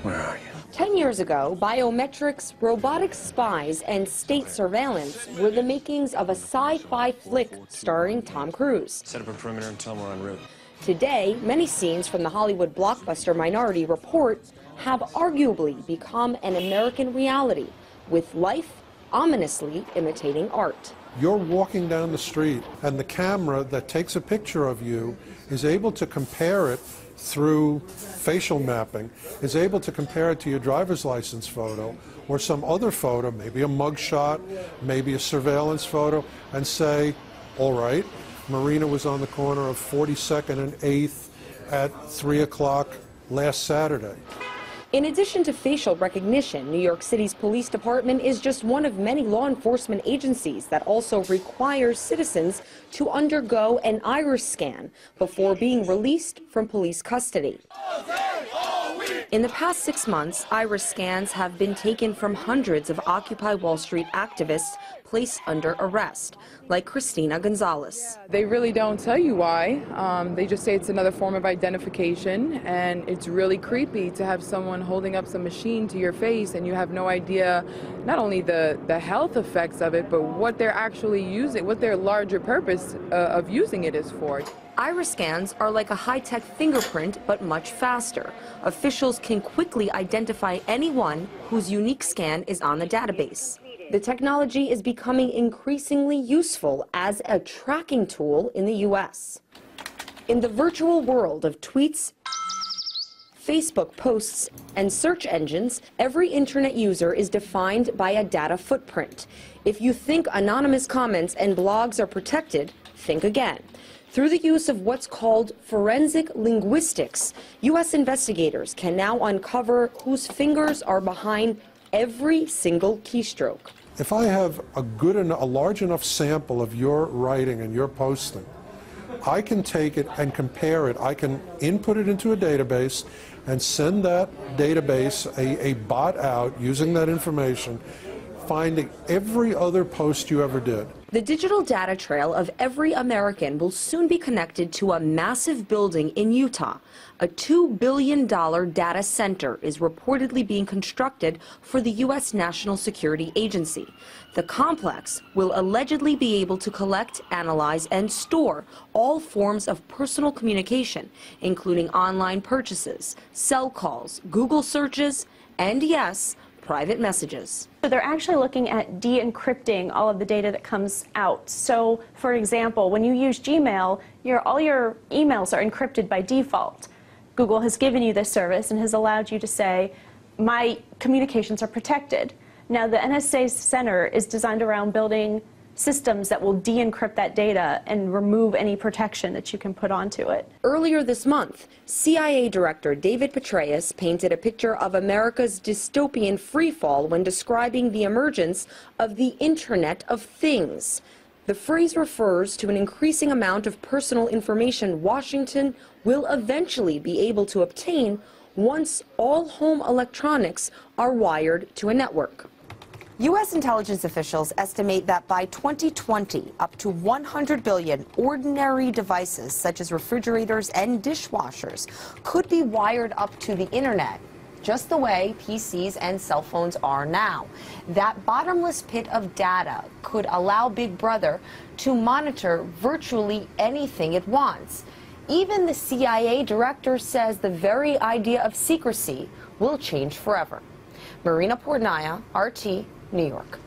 Where are you? 10 years ago, biometrics, robotic spies, and state surveillance were the makings of a sci-fi flick starring Tom Cruise. Set up a perimeter and tell them we're en route. Today, many scenes from the Hollywood blockbuster Minority Report have arguably become an American reality, with life ominously imitating art. You're walking down the street, and the camera that takes a picture of you is able to compare it through facial mapping, is able to compare it to your driver's license photo or some other photo, maybe a mugshot, maybe a surveillance photo, and say, all right, Marina was on the corner of 42nd and 8th at 3 o'clock last Saturday. In addition to facial recognition, New York City's police department is just one of many law enforcement agencies that also requires citizens to undergo an iris scan before being released from police custody. In the past 6 months, iris scans have been taken from hundreds of Occupy Wall Street activists placed under arrest, like Christina Gonzalez. They really don't tell you why. They just say it's another form of identification, and it's really creepy to have someone holding up some machine to your face and you have no idea not only the health effects of it, but what they're actually using, what their larger purpose of using it is for. Iris scans are like a high-tech fingerprint, but much faster. Officials can quickly identify anyone whose unique scan is on the database. The technology is becoming increasingly useful as a tracking tool in the U.S. In the virtual world of tweets, Facebook posts, and search engines, every internet user is defined by a data footprint. If you think anonymous comments and blogs are protected, think again. Through the use of what's called forensic linguistics, U.S. investigators can now uncover whose fingers are behind every single keystroke. If I have a large enough sample of your writing and your posting, I can take it and compare it. I can input it into a database and send that database a bot out using that information, finding every other post you ever did. The digital data trail of every American will soon be connected to a massive building in Utah. A $2 billion data center is reportedly being constructed for the U.S. National Security Agency. The complex will allegedly be able to collect, analyze, and store all forms of personal communication, including online purchases, cell calls, Google searches, and yes, private messages. So they're actually looking at de-encrypting all of the data that comes out. So, for example, when you use Gmail, all your emails are encrypted by default. Google has given you this service and has allowed you to say, my communications are protected. Now, the NSA's center is designed around building systems that will de-encrypt that data and remove any protection that you can put onto it. Earlier this month, CIA Director David Petraeus painted a picture of America's dystopian freefall when describing the emergence of the Internet of Things. The phrase refers to an increasing amount of personal information Washington will eventually be able to obtain once all home electronics are wired to a network. U.S. intelligence officials estimate that by 2020, up to 100 billion ordinary devices, such as refrigerators and dishwashers, could be wired up to the internet, just the way PCs and cell phones are now. That bottomless pit of data could allow Big Brother to monitor virtually anything it wants. Even the CIA director says the very idea of secrecy will change forever. Marina Portnaya, RT, New York.